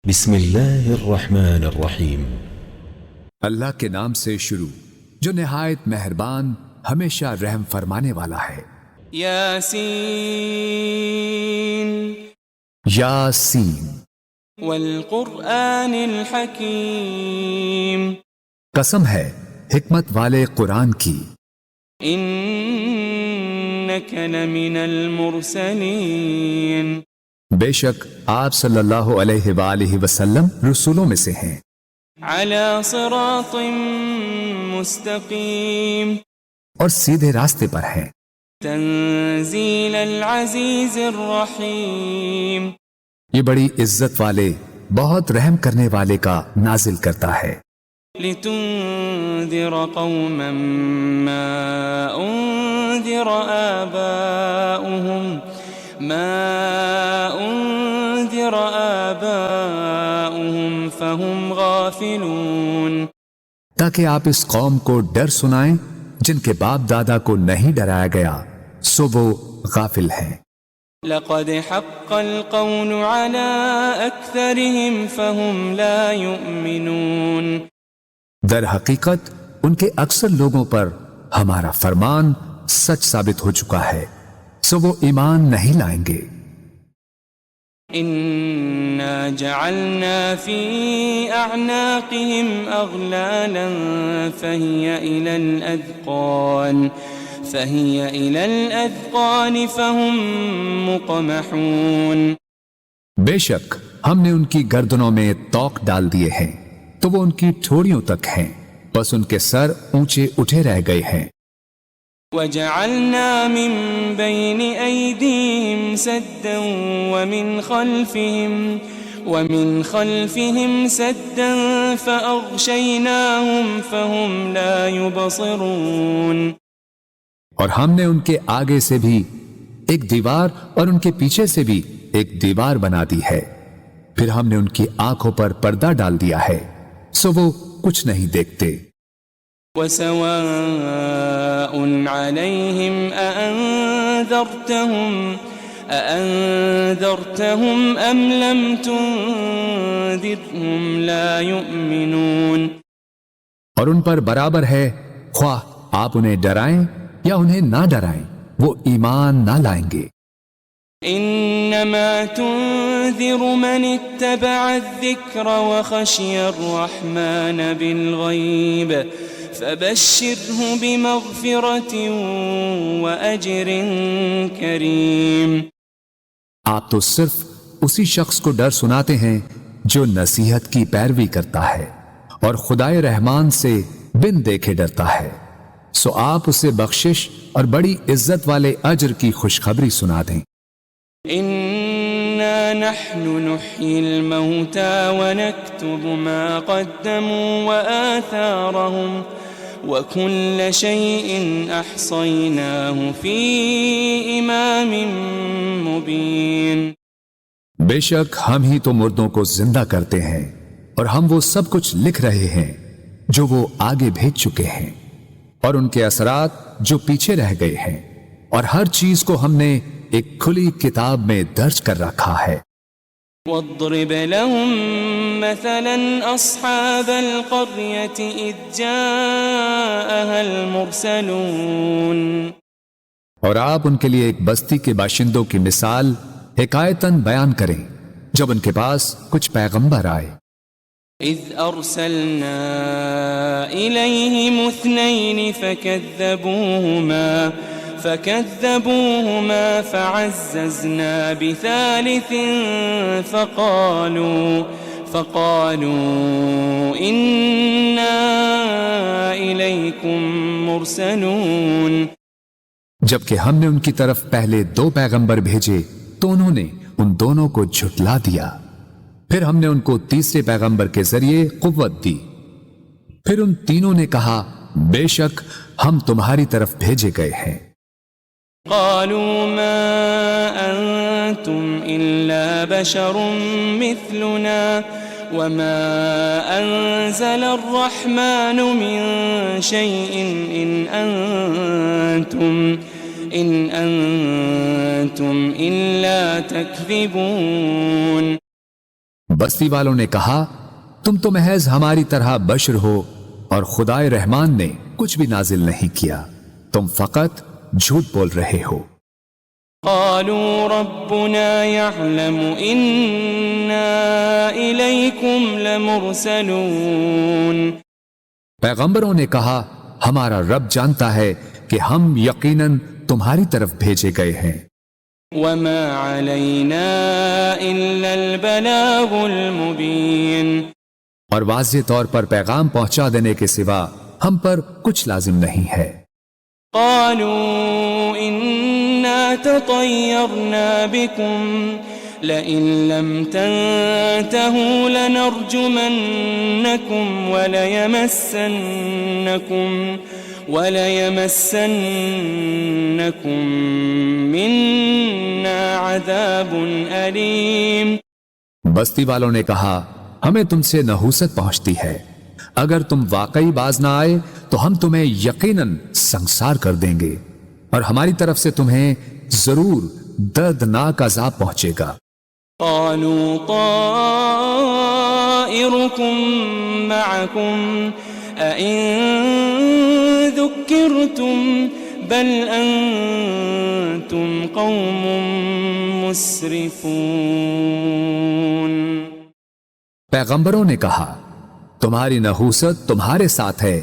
بسم اللہ الرحمن الرحیم۔ اللہ کے نام سے شروع جو نہایت مہربان ہمیشہ رحم فرمانے والا ہے۔ یاسین یاسین والقرآن الحکیم، قسم ہے حکمت والے قرآن کی، انک لمن المرسلین، بے شک آپ صلی اللہ علیہ وآلہ وسلم رسولوں میں سے ہیں، علی صراط مستقیم، اور سیدھے راستے پر ہیں، تنزیل العزیز الرحیم، یہ بڑی عزت والے بہت رحم کرنے والے کا نازل کرتا ہے، لتنذر قوما ما انذر آباؤهم فهم غافلون، تاکہ آپ اس قوم کو ڈر سنائیں جن کے باپ دادا کو نہیں ڈرایا گیا سو وہ غافل ہیں۔ لقد حق القول على أكثرهم فهم لا يؤمنون، در حقیقت ان کے اکثر لوگوں پر ہمارا فرمان سچ ثابت ہو چکا ہے سو وہ ایمان نہیں لائیں گے۔ إنا جعلنا في أعناقهم أغلالا فهي إلى الأذقان فهم مقمحون، بے شک ہم نے ان کی گردنوں میں توق ڈال دیے ہیں تو وہ ان کی ٹھوڑیوں تک ہیں، بس ان کے سر اونچے اٹھے رہ گئے ہیں۔ وجعلنا من بين أيديهم سدا ومن خلفهم سدا فأغشيناهم فهم لا يبصرون، اور ہم نے ان کے آگے سے بھی ایک دیوار اور ان کے پیچھے سے بھی ایک دیوار بنا دی ہے، پھر ہم نے ان کی آنکھوں پر پردہ ڈال دیا ہے سو وہ کچھ نہیں دیکھتے۔ وسواء عليهم أأنذرتهم أم لم تنذرهم لا يؤمنون، اور ان پر برابر ہے خواہ آپ انہیں ڈرائیں یا انہیں نہ ڈرائیں وہ ایمان نہ لائیں گے۔ انما تنذر من اتبع الذکر وخشی الرحمن بالغیب فبشره بمغفرة وأجر کریم، آپ تو صرف اسی شخص کو ڈر سناتے ہیں جو نصیحت کی پیروی کرتا ہے اور خدائے رحمان سے بن دیکھے ڈرتا ہے، سو آپ اسے بخشش اور بڑی عزت والے اجر کی خوشخبری سنا دیں۔ انا نحن نحيي الموتى ونكتب ما قدموا وآثارهم وكل شيء احصيناه في امام مبين، بے شک ہم ہی تو مردوں کو زندہ کرتے ہیں اور ہم وہ سب کچھ لکھ رہے ہیں جو وہ آگے بھیج چکے ہیں اور ان کے اثرات جو پیچھے رہ گئے ہیں، اور ہر چیز کو ہم نے ایک کھلی کتاب میں درج کر رکھا ہے۔ واضرب لهم مثلا اصحاب القرية اذ جاءها المرسلون، اور آپ ان کے لیے ایک بستی کے باشندوں کی مثال حکایتاً بیان کریں جب ان کے پاس کچھ پیغمبر آئے۔ اذ ارسلنا الیہم اثنین فكذبوهما فعززنا بثالث فقالوا إنا إليكم مرسلون، جبکہ ہم نے ان کی طرف پہلے 2 پیغمبر بھیجے تو انہوں نے ان دونوں کو جھٹلا دیا، پھر ہم نے ان کو تیسرے پیغمبر کے ذریعے قوت دی، پھر ان تینوں نے کہا بے شک ہم تمہاری طرف بھیجے گئے ہیں۔ قالوا ما أنتم إلا بشر مثلنا وما أنزل الرحمن من شيء إن أنتم إلا تكذبون، بستی والوں نے کہا تم تو محض ہماری طرح بشر ہو اور خدائے رحمان نے کچھ بھی نازل نہیں کیا، تم فقط جھوٹ بول رہے ہو۔ قالوا ربنا يعلم إنا إليكم لمرسلون۔ پیغمبروں نے کہا ہمارا رب جانتا ہے کہ ہم یقیناً تمہاری طرف بھیجے گئے ہیں۔ وما علينا إلا البلاغ المبين۔ اور واضح طور پر پیغام پہنچا دینے کے سوا ہم پر کچھ لازم نہیں ہے۔ قالوا إنا تطيرنا بكم لئن لم تنتهوا لنرجمنكم وليمسنكم منا عذاب أليم۔ بستی والوں نے کہا ہمیں تم سے نحوست پہنچتی ہے، اگر تم واقعی باز نہ آئے تو ہم تمہیں یقیناً سنسار کر دیں گے اور ہماری طرف سے تمہیں ضرور دردناک عذاب پہنچے گا۔ قالوا طائركم معكم أئن ذكرتم بل أنتم قوم مسرفون۔ پیغمبروں نے کہا تمہاری نحوست تمہارے ساتھ ہے،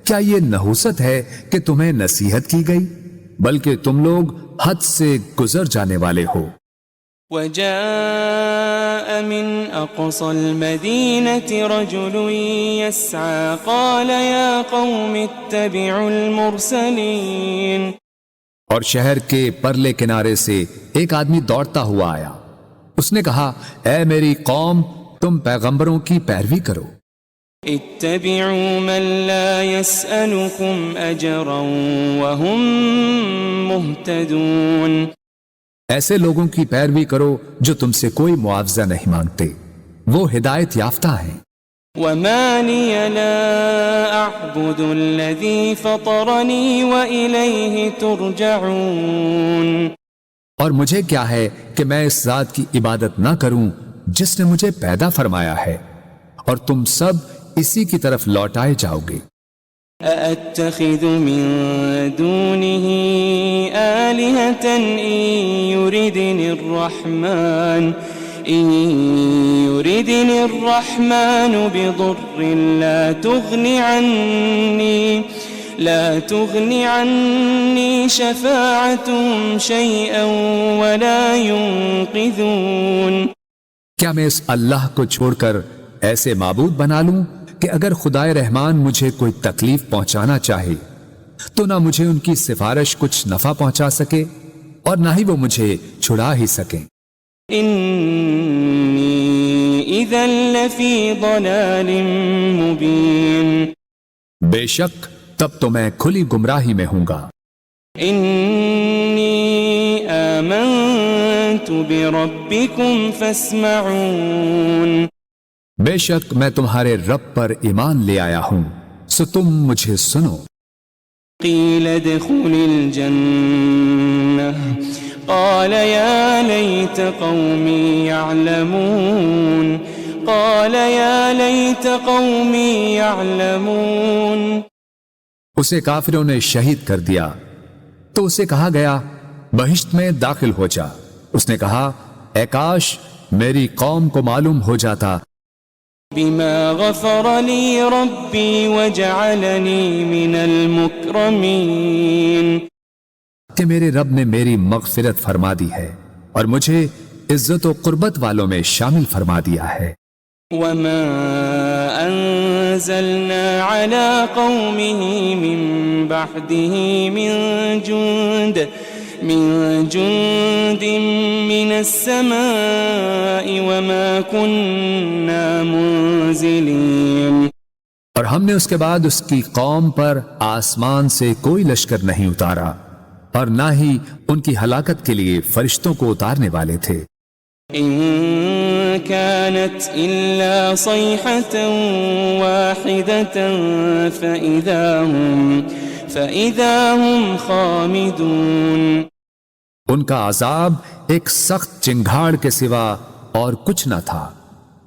کیا یہ نحوست ہے کہ تمہیں نصیحت کی گئی؟ بلکہ تم لوگ حد سے گزر جانے والے ہو۔ وجاء من أقصى المدينة رجل يسعى قال يا قوم اتبعوا المرسلين۔ اور شہر کے پرلے کنارے سے ایک آدمی دوڑتا ہوا آیا، اس نے کہا اے میری قوم تم پیغمبروں کی پیروی کرو۔ اتبعوا من لا يسألكم أجرا وهم مهتدون۔ ایسے لوگوں کی پیروی کرو جو تم سے کوئی معاوضہ نہیں مانگتے، وہ ہدایت یافتہ ہیں۔ وما لي لا أعبد الذي فطرني وإليه ترجعون۔ اور مجھے کیا ہے کہ میں اس ذات کی عبادت نہ کروں جس نے مجھے پیدا فرمایا ہے، اور تم سب اسی کی طرف لوٹائے جاؤ گے۔ أأتخذ من دونه آلهة إن يردني الرحمن بضر لا تغني عني شفاعتهم شيئا ولا ينقذون۔ کیا میں اس اللہ کو چھوڑ کر ایسے معبود بنا لوں کہ اگر خدائے رحمان مجھے کوئی تکلیف پہنچانا چاہے تو نہ مجھے ان کی سفارش کچھ نفع پہنچا سکے اور نہ ہی وہ مجھے چھڑا ہی سکیں۔ انی اذا لفی ضلال مبین۔ بے شک تب تو میں کھلی گمراہی میں ہوں گا۔ انی آمنت بربکم فاسمعون۔ بے شک میں تمہارے رب پر ایمان لے آیا ہوں، سو تم مجھے سنو۔ قیل ادخل الجنہ قال یا لیت قومی یعلمون۔ قال یا لیت قومی یعلمون۔ اسے کافروں نے شہید کر دیا تو اسے کہا گیا بہشت میں داخل ہو جا۔ اس نے کہا اے کاش میری قوم کو معلوم ہو جاتا بما غفر لی ربی وجعلنی من المکرمین، کہ میرے رب نے میری مغفرت فرما دی ہے اور مجھے عزت و قربت والوں میں شامل فرما دیا ہے۔ وما انزلنا على قومه من بعده من جند من السماء وما كنا منزلين۔ اور ہم نے اس کے بعد اس کی قوم پر آسمان سے کوئی لشکر نہیں اتارا اور نہ ہی ان کی ہلاکت کے لیے فرشتوں کو اتارنے والے تھے۔ ان كانت الا صيحة واحدة فإذا هم خامدون۔ ان کا عذاب ایک سخت چنگھاڑ کے سوا اور کچھ نہ تھا،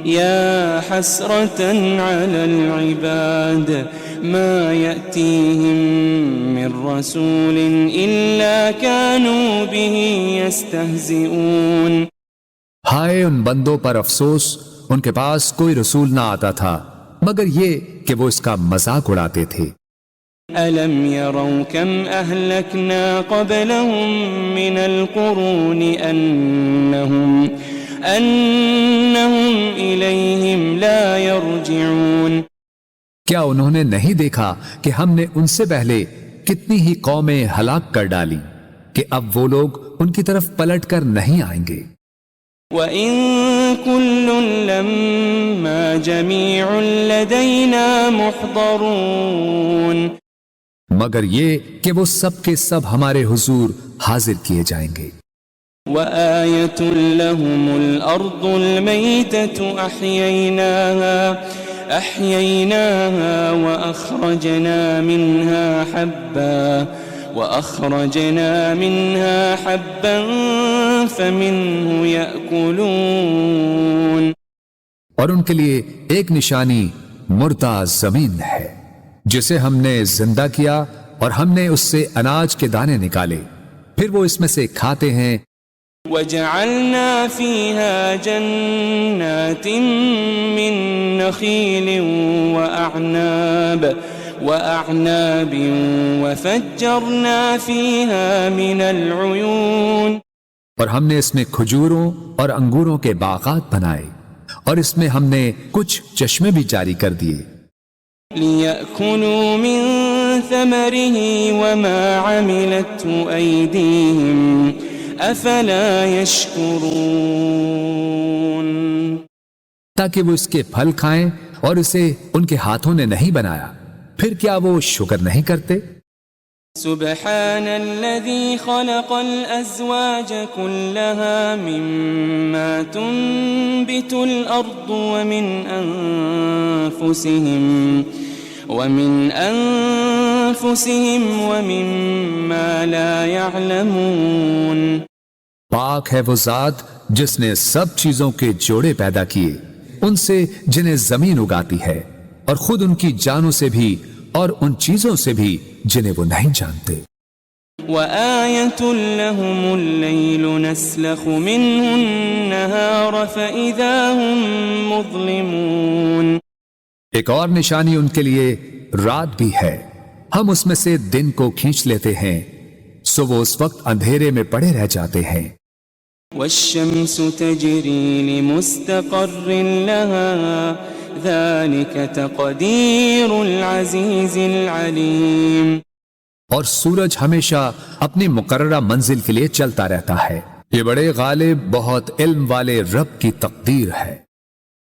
يا حسرة على العباد ما يأتيهم من رسول إلا كانوا به يستهزئون ہائے ان بندوں پر افسوس، ان کے پاس کوئی رسول نہ آتا تھا مگر یہ کہ وہ اس کا مذاق اڑاتے تھے۔ ألم يروا كم أهلكنا قبلهم من القرون أنهم إليهم لا يرجعون کیا انہوں نے نہیں دیکھا کہ ہم نے ان سے پہلے کتنی ہی قومیں ہلاک کر ڈالی کہ اب وہ لوگ ان کی طرف پلٹ کر نہیں آئیں گے۔ وَإِن كُلٌّ لَمَّا جَمِيعٌ لَدَيْنَا مُحْضَرُونَ مگر یہ کہ وہ سب کے سب ہمارے حضور حاضر کیے جائیں گے۔ وَآيَةٌ لَهُمُ الْأَرْضُ الْمَيْتَةُ أَحْيَيْنَاهَا وَأَخْرَجْنَا مِنْهَا حَبًّا فَمِنْهُ يَأْكُلُونَ اور ان کے لیے ایک نشانی مردہ زمین ہے جسے ہم نے زندہ کیا اور ہم نے اس سے اناج کے دانے نکالے، پھر وہ اس میں سے کھاتے ہیں۔ وَجَعَلْنَا فِيهَا جَنَّاتٍ مِّن نَخِيلٍ وَأَعْنَابٍ وَفَجَّرْنَا فِيهَا مِنَ الْعُيُونِ اور ہم نے اس میں کھجوروں اور انگوروں کے باغات بنائے اور اس میں ہم نے کچھ چشمے بھی جاری کر دیے۔ لِيَأْكُلُوا مِن ثَمَرِهِ وَمَا عَمِلَتْهُ أَيْدِيهِمْ أَفَلَا يَشْكُرُونَ تاکہ وہ اس کے پھل کھائیں اور اسے ان کے ہاتھوں نے نہیں بنایا، پھر کیا وہ شکر نہیں کرتے؟ سبحان الذي خلق الأزواج كلها مما تنبت الأرض ومن أنفسهم ومما لا يعلمون پاک ہے وہ ذات جس نے سب چیزوں کے جوڑے پیدا کیے، ان سے جنہیں زمین اگاتی ہے اور خود ان کی جانوں سے بھی اور ان چیزوں سے بھی جنہیں وہ نہیں جانتے۔ وَآيَةٌ لَهُمُ اللَّيْلُ نَسْلَخُ مِنْهُ النَّهَارَ فَإِذَا هُمْ مُظْلِمُونَ ایک اور نشانی ان کے لیے رات بھی ہے، ہم اس میں سے دن کو کھینچ لیتے ہیں سو وہ اس وقت اندھیرے میں پڑے رہ جاتے ہیں۔ وَالشَّمْسُ تَجْرِي لِمُسْتَقَرٍّ لَهَا ذَلِكَ تَقْدِيرُ الْعَزِيزِ الْعَلِيمِ اور سورج ہمیشہ اپنی مقررہ منزل کے لیے چلتا رہتا ہے، یہ بڑے غالب بہت علم والے رب کی تقدیر ہے۔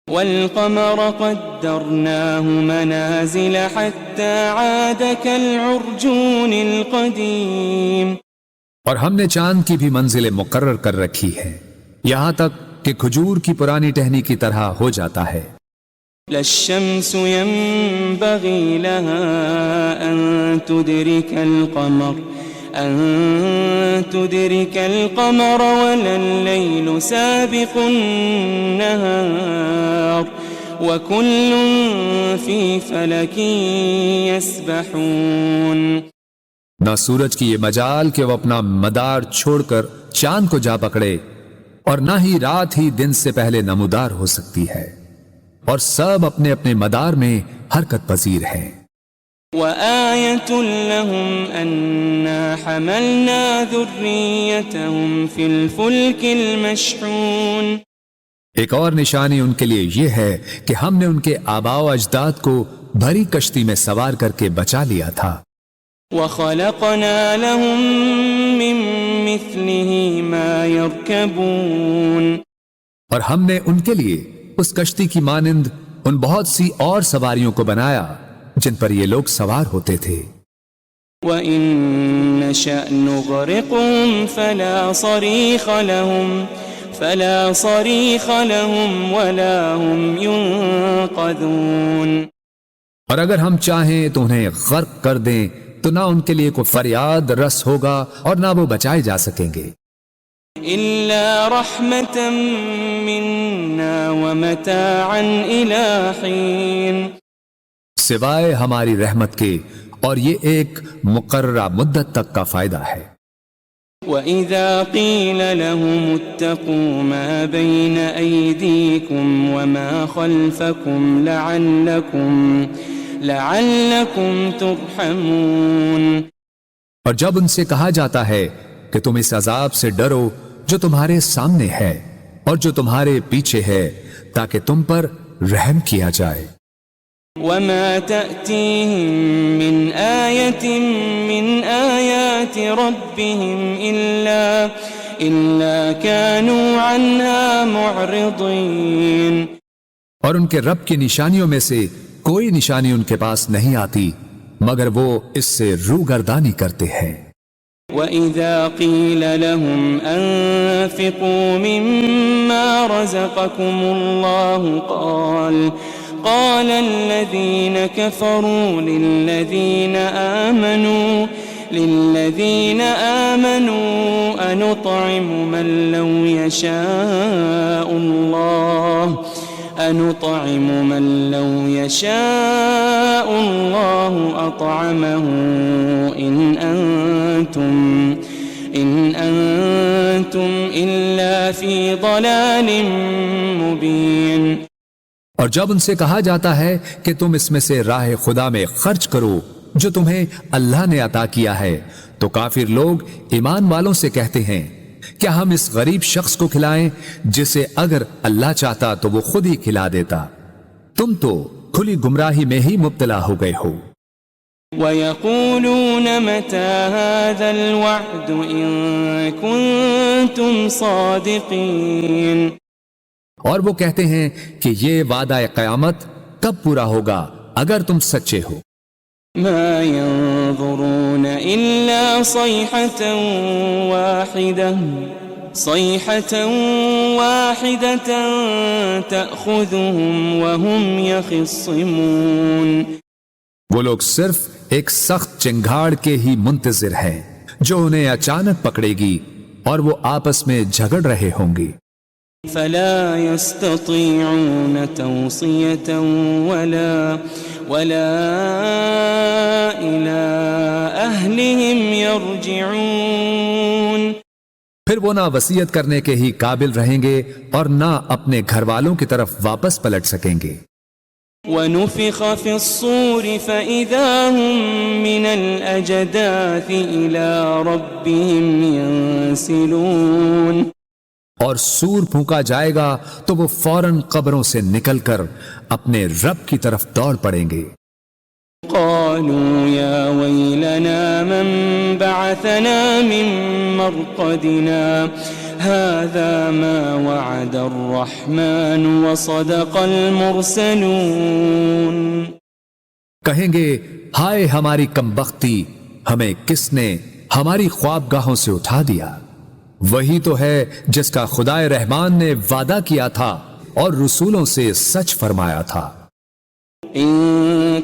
وَالْقَمَرَ قَدَّرْنَاهُ مَنَازِلَ حَتَّى عَادَ كَالْعُرْجُونِ الْقَدِيمِ اور ہم نے چاند کی بھی منزلیں مقرر کر رکھی ہے یہاں تک کہ کھجور کی پرانی ٹہنی کی طرح ہو جاتا ہے۔ لَا الشَّمْسُ يَنبَغِي لَهَا أَن تُدْرِكَ الْقَمَرَ وَلَا اللَّيْلُ سَابِقُ النَّهَارِ وَكُلٌّ فِي فَلَكٍ يَسْبَحُونَ نہ سورج کی یہ مجال کہ وہ اپنا مدار چھوڑ کر چاند کو جا پکڑے، اور نہ ہی رات ہی دن سے پہلے نمودار ہو سکتی ہے، اور سب اپنے اپنے مدار میں حرکت پذیر ہیں۔ وَآيَةٌ لَهُمْ أَنَّا حَمَلْنَا ذُرِّيَّتَهُمْ فِي الْفُلْكِ الْمَشْحُونِ ایک اور نشانی ان کے لیے یہ ہے کہ ہم نے ان کے آباء و اجداد کو بھری کشتی میں سوار کر کے بچا لیا تھا۔ وَخَلَقْنَا لَهُم مِّن مِّثْلِهِ مَا يَرْكَبُونَ اور ہم نے ان کے لیے اس کشتی کی مانند ان بہت سی اور سواریوں کو بنایا جن پر یہ لوگ سوار ہوتے تھے۔ وَإِن نَّشَأْ نُغْرِقْهُمْ فَلَا صَرِيخَ لَهُمْ وَلَا هُمْ يُنقَذُونَ اور اگر ہم چاہیں تو انہیں غرق کر دیں تو نہ ان کے لیے کوئی فریاد رس ہوگا اور نہ وہ بچائے جا سکیں گے۔ إلا رحمة منا ومتاعا إلى حين سوائے ہماری رحمت کے، اور یہ ایک مقررہ مدت تک کا فائدہ ہے۔ وَإِذَا قِيلَ لَهُمُ اتَّقُوا مَا بَيْنَ أَيْدِيكُمْ وَمَا خَلْفَكُمْ لَعَلَّكُمْ تُرْحَمُونَ، اور جب ان سے کہا جاتا ہے کہ تم اس عذاب سے ڈرو جو تمہارے سامنے ہے اور جو تمہارے پیچھے ہے، تاکہ تم پر رحم کیا جائے۔ وَمَا تَأْتِيهِم مِّنْ آيَةٍ مِّنْ آيَاتِ رَبِّهِمْ إِلَّا كَانُوا عَنْهَا مُعْرِضِينَ، اور ان کے رب کی نشانیوں میں سے کوئی نشانی ان کے پاس نہیں آتی مگر وہ اس سے روگردانی کرتے ہیں۔ وَإِذَا قِيلَ لَهُمْ أَنفِقُوا مِمَّا رَزَقَكُمُ اللَّهُ قال الذين كفروا للذين آمنوا أنطعم من لو يشاء الله أطعمه إن أنتم إلا في ضلال مبين۔ اور جب ان سے کہا جاتا ہے کہ تم اس میں سے راہ خدا میں خرچ کرو جو تمہیں اللہ نے عطا کیا ہے، تو کافر لوگ ایمان والوں سے کہتے ہیں کیا ہم اس غریب شخص کو کھلائیں جسے اگر اللہ چاہتا تو وہ خود ہی کھلا دیتا، تم تو کھلی گمراہی میں ہی مبتلا ہو گئے ہو۔ وَيَقُولُونَ مَتَى هَذَا الْوَعْدُ إِن كُنتُمْ صَادِقِينَ، اور وہ کہتے ہیں کہ یہ وعدہ قیامت کب پورا ہوگا اگر تم سچے ہو۔ ما ينظرون إلا صيحة واحدة تأخذهم وهم يخصمون، وہ لوگ صرف ایک سخت چنگھاڑ کے ہی منتظر ہیں جو انہیں اچانک پکڑے گی اور وہ آپس میں جھگڑ رہے ہوں گے۔ فلا يستطيعون توصية ولا إلى أهلهم يرجعون، پھر وہ نہ وصیت کرنے کے ہی قابل رہیں گے اور نہ اپنے گھر والوں کی طرف واپس پلٹ سکیں گے۔ ونفخ في الصور فإذا هم من الأجداث إلى ربهم ينسلون، اور سور پھونکا جائے گا تو وہ فوراً قبروں سے نکل کر اپنے رب کی طرف دوڑ پڑیں گے۔ قالوا يا ويلنا من بعثنا من مرقدنا هذا ما وعد الرحمن وصدق المرسلون، کہیں گے ہائے ہماری کمبختی، ہمیں کس نے ہماری خوابگاہوں سے اٹھا دیا، وہی تو ہے جس کا خدائے رحمان نے وعدہ کیا تھا اور رسولوں سے سچ فرمایا تھا۔ إن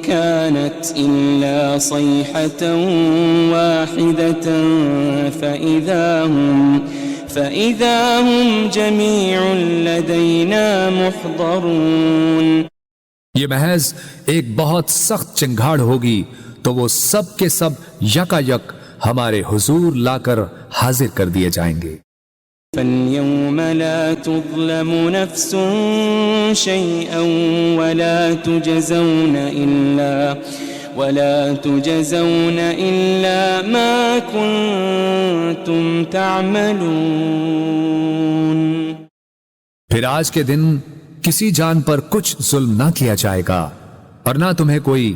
كانت إلا صيحة واحدة فإذا هم جميع لدينا محضرون، یہ محض ایک بہت سخت چنگھاڑ ہوگی تو وہ سب کے سب یکا یک ہمارے حضور لا کر حاضر کر دیے جائیں گے۔ فَالْيَوْمَ لَا تُظْلَمُ نَفْسٌ شَيْئًا وَلَا تُجَزَوْنَ إِلَّا مَا كُنتُمْ تَعْمَلُونَ، پھر آج کے دن کسی جان پر کچھ ظلم نہ کیا جائے گا اور نہ تمہیں کوئی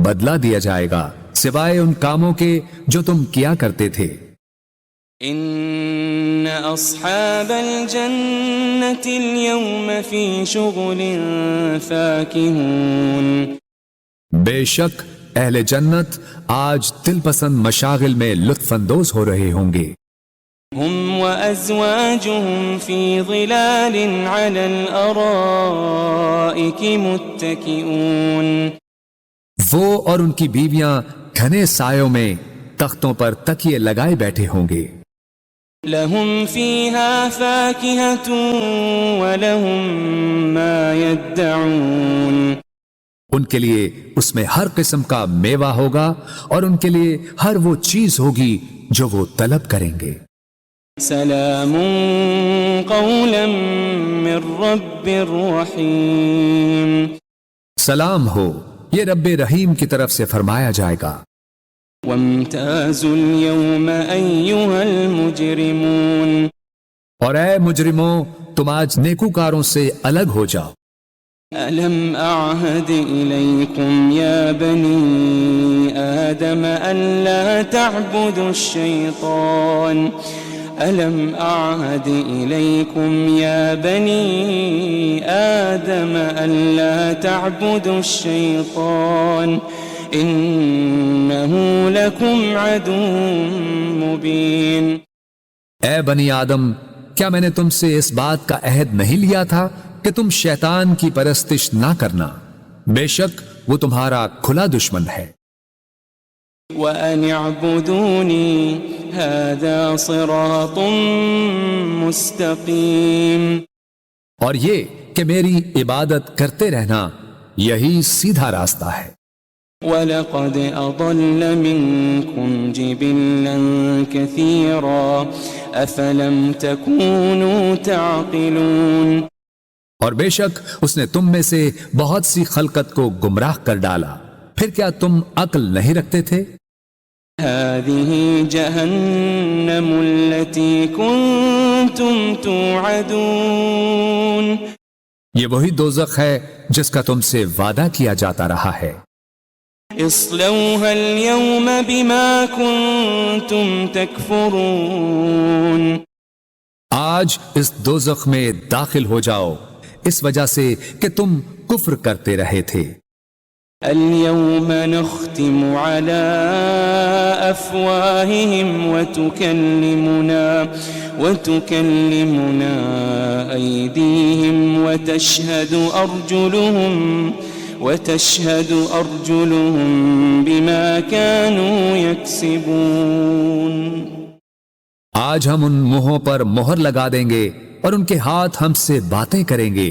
بدلہ دیا جائے گا سوائے ان کاموں کے جو تم کیا کرتے تھے۔ ان اصحاب الجنة اليوم في شغل فاكهون، بے شک اہل جنت آج دل پسند مشاغل میں لطف اندوز ہو رہے ہوں گے۔ هم وازواجهم في ظلال على الارائك متكئون، وہ اور ان کی بیویاں گھنے سایوں میں تختوں پر تکیے لگائے بیٹھے ہوں گے۔ لهم فيها فاكهة ولهم ما يدعون ان کے لیے اس میں ہر قسم کا میوہ ہوگا اور ان کے لیے ہر وہ چیز ہوگی جو وہ طلب کریں گے۔ سلام قولا من رب رحیم، سلام ہو، یہ رب رحیم کی طرف سے فرمایا جائے گا۔ وامتازوا اليوم أيها المجرمون، اور اے مجرموں، تم آج نیکوکاروں سے الگ ہو جاؤ۔ ألم أعهد إليكم يا بني آدم ألا تعبدوا الشيطان ألم أعهد إليكم يا بني آدم ألا تعبدوا الشيطان إنه لكم عدو مبين۔ اے بنی آدم، کیا میں نے تم سے اس بات کا عہد نہیں لیا تھا کہ تم شیطان کی پرستش نہ کرنا؟ بے شک وہ تمہارا کھلا دشمن ہے۔ وَأَنِ اعْبُدُونِي هَذَا صِرَاطٌ مُسْتَقِيمٌ، اور یہ کہ میری عبادت کرتے رہنا یہی سیدھا راستہ ہے۔ وَلَقَدْ أَضَلَّ مِنْكُمْ جِبِلًّا كَثِيرًا أَفَلَمْ تَكُونُوا تَعْقِلُونَ، اور بے شک اس نے تم میں سے بہت سی خلقت کو گمراہ کر ڈالا، پھر کیا تم عقل نہیں رکھتے تھے؟ هذه جهنم التي كنتم توعدون، یہ وہی دوزخ ہے جس کا تم سے وعدہ کیا جاتا رہا ہے۔ اصلوها اليوم بما كنتم تكفرون، آج اس دوزخ میں داخل ہو جاؤ اس وجہ سے کہ تم کفر کرتے رہے تھے۔ اليوم نختم على أفواههم وتكلمنا أيديهم وتشهد أرجلهم بما كانوا يكسبون۔ آج ہم ان منہوں پر مہر لگا دیں گے اور ان کے ہاتھ ہم سے باتیں کریں گے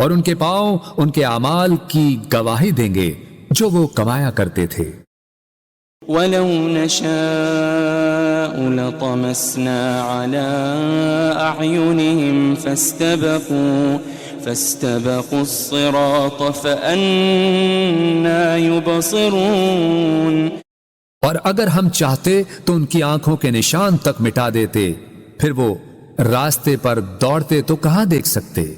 اور ان کے پاؤں ان کے اعمال کی گواہی دیں گے جو وہ کمایا کرتے تھے۔ وَلَوْ نَشَاءُ لَطَمَسْنَا عَلَىٰ أَعْيُنِهِمْ فَاسْتَبَقُوا الصِّرَاطَ فَأَنَّىٰ يُبْصِرُونَ، اور اگر ہم چاہتے تو ان کی آنکھوں کے نشان تک مٹا دیتے، پھر وہ راستے پر دوڑتے تو کہاں دیکھ سکتے۔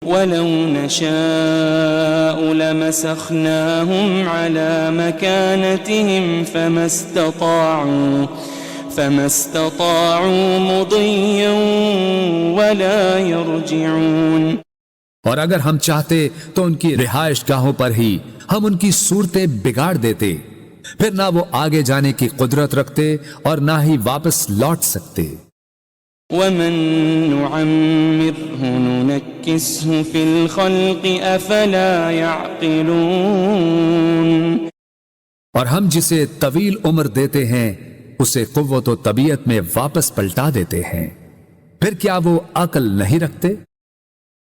وَلَوْ نَشَاءُ لَمَسَخْنَاهُمْ عَلَىٰ مَكَانَتِهِمْ فَمَا اسْتَطَاعُوا مُضِيًّا وَلَا يَرْجِعُونَ، اور اگر ہم چاہتے تو ان کی رہائش گاہوں پر ہی ہم ان کی صورتیں بگاڑ دیتے، پھر نہ وہ آگے جانے کی قدرت رکھتے اور نہ ہی واپس لوٹ سکتے۔ وَمَن نُعَمِّرْهُ نُنَكِّسْهُ فِي الْخَلْقِ أَفَلَا يَعْقِلُونَ، اور ہم جسے طویل عمر دیتے ہیں اسے قوت و طبیعت میں واپس پلٹا دیتے ہیں، پھر کیا وہ عقل نہیں رکھتے؟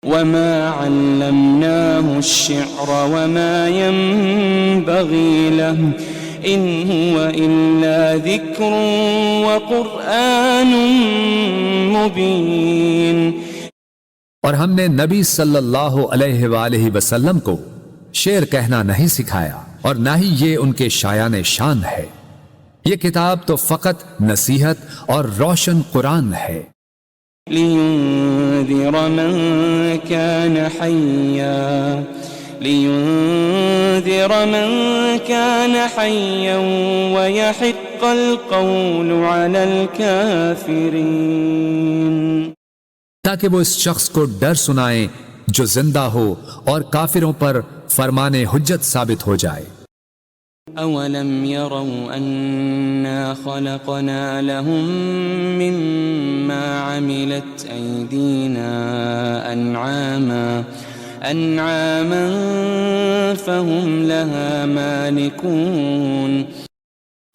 وَمَا عَلَّمْنَاهُ الشِّعْرَ وَمَا يَنبَغِي لَهُ إِنْ هُوَ إِلَّا ذِكْرٌ وَقُرْآنٌ مُبِينٌ، اور ہم نے نبی صلی اللہ علیہ وآلہ وسلم کو شعر کہنا نہیں سکھایا اور نہ ہی یہ ان کے شایان شان ہے، یہ کتاب تو فقط نصیحت اور روشن قرآن ہے۔ لِيُنذِرَ مَن كَانَ حَيًّا وَيَحِقَّ الْقَوْلُ عَلَى الْكَافِرِينَ، تاکہ وہ اس شخص کو ڈر سنائیں جو زندہ ہو اور کافروں پر فرمان حجت ثابت ہو جائے۔ أَوَلَمْ يَرَوْا أَنَّا خَلَقْنَا لَهُم مِّمَّا عَمِلَتْ أَيْدِينَا أَنْعَامًا فَهُمْ لَهَا مَالِكُونَ،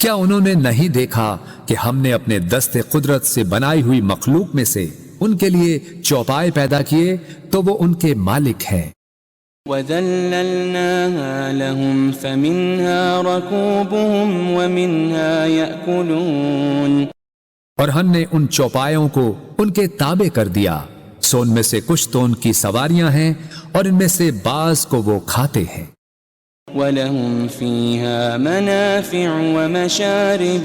کیا انہوں نے نہیں دیکھا کہ ہم نے اپنے دست قدرت سے بنائی ہوئی مخلوق میں سے ان کے لیے چوپائے پیدا کیے تو وہ ان کے مالک ہیں. وَذَلَّلْنَاهَا لَهُمْ فَمِنْهَا رَكُوبُهُمْ وَمِنْهَا يَأْكُلُونَ اور ہم نے ان چوپایوں کو ان کے تابع کر دیا، سو ان میں سے کچھ تو ان کی سواریاں ہیں اور ان میں سے بعض کو وہ کھاتے ہیں. وَلَهُمْ فِيهَا مَنَافِعُ وَمَشَارِبُ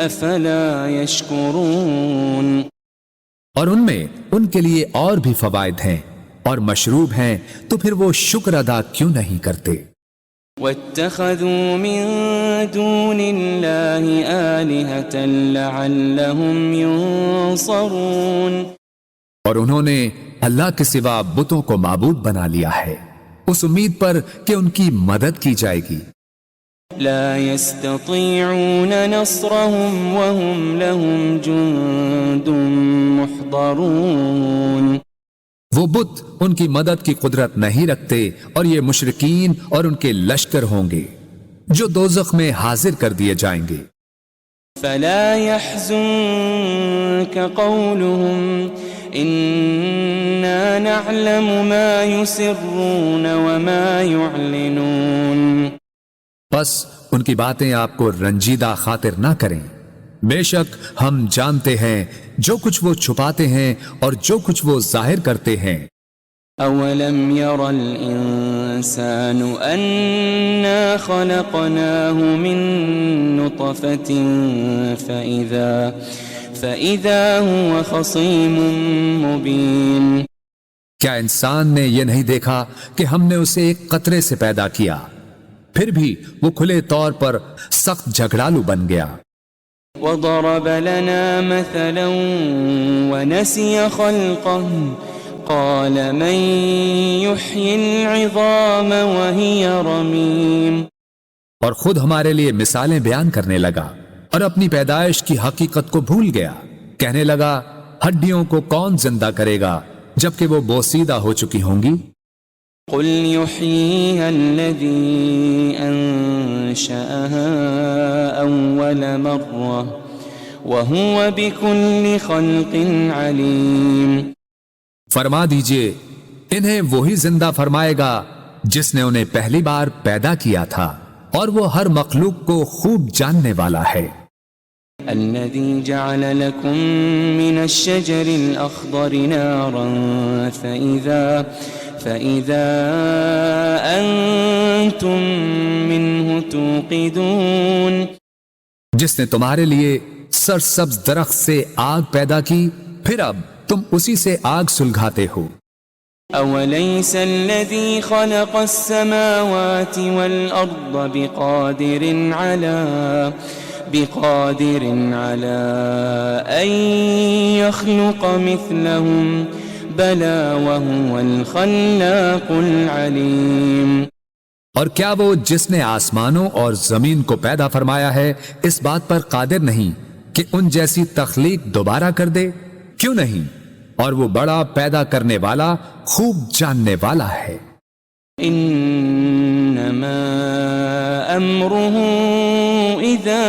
أَفَلَا يَشْكُرُونَ اور ان میں ان کے لیے اور بھی فوائد ہیں اور مشروب ہیں، تو پھر وہ شکر ادا کیوں نہیں کرتے. وَاتَّخَذُوا مِن دُونِ اللَّهِ آلِهَةً لَعَلَّهُمْ يُنصَرُونَ اور انہوں نے اللہ کے سوا بتوں کو معبود بنا لیا ہے اس امید پر کہ ان کی مدد کی جائے گی. لا يستطيعون نصرهم وهم لهم جند محضرون وہ بت ان کی مدد کی قدرت نہیں رکھتے اور یہ مشرکین اور ان کے لشکر ہوں گے جو دوزخ میں حاضر کر دیے جائیں گے. فلا يحزنك قولهم إنا نعلم ما يسرون وما يعلنون بس ان کی باتیں آپ کو رنجیدہ خاطر نہ کریں، بے شک ہم جانتے ہیں جو کچھ وہ چھپاتے ہیں اور جو کچھ وہ ظاہر کرتے ہیں. أولم ير الإنسان أنا خلقناه من نطفة فإذا هو خصيم مبين کیا انسان نے یہ نہیں دیکھا کہ ہم نے اسے ایک قطرے سے پیدا کیا، پھر بھی وہ کھلے طور پر سخت جھگڑالو بن گیا. وضرب لنا مثلا ونسي خلقه قال من يحيي العظام وهي رميم اور خود ہمارے لیے مثالیں بیان کرنے لگا اور اپنی پیدائش کی حقیقت کو بھول گیا. کہنے لگا ہڈیوں کو کون زندہ کرے گا جبکہ وہ بوسیدہ ہو چکی ہوں گی. قل يحييها الذي أنشأها أول مرة وهو بكل خلق عليم فرما دیجئے انہیں وہی زندہ فرمائے گا جس نے انہیں پہلی بار پیدا کیا تھا اور وہ ہر مخلوق کو خوب جاننے والا ہے. الذي جعل لكم من الشجر الأخضر نارا فإذا أنتم منه توقدون جس نے تمہارے لیے سرسبز درخت سے آگ پیدا کی پھر اب تم اسی سے آگ سلگھاتے ہو. أوليس الذي خلق السماوات والأرض بقادر على أن يخلق مثلهم بلى وهو الخلاق العليم اور کیا وہ جس نے آسمانوں اور زمین کو پیدا فرمایا ہے اس بات پر قادر نہیں کہ ان جیسی تخلیق دوبارہ کر دے؟ کیوں نہیں، اور وہ بڑا پیدا کرنے والا خوب جاننے والا ہے. انما امره اذا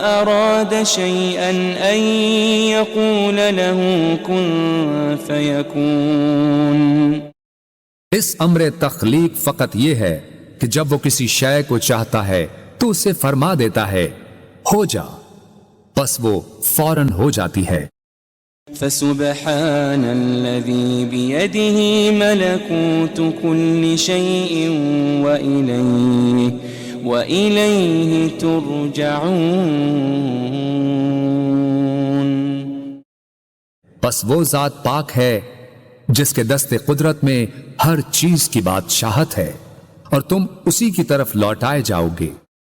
اراد شيئا ان يقول له كن فيكون اس امر تخلیق فقط یہ ہے کہ جب وہ کسی شے کو چاہتا ہے تو اسے فرما دیتا ہے ہو جا، بس وہ فوراً ہو جاتی ہے. فسبحان الذي بيده ملكوت كل شيء وإليه ترجعون بس وہ ذات پاک ہے جس کے دست قدرت میں ہر چیز کی بادشاہت ہے اور تم اسی کی طرف لوٹائے جاؤ گے.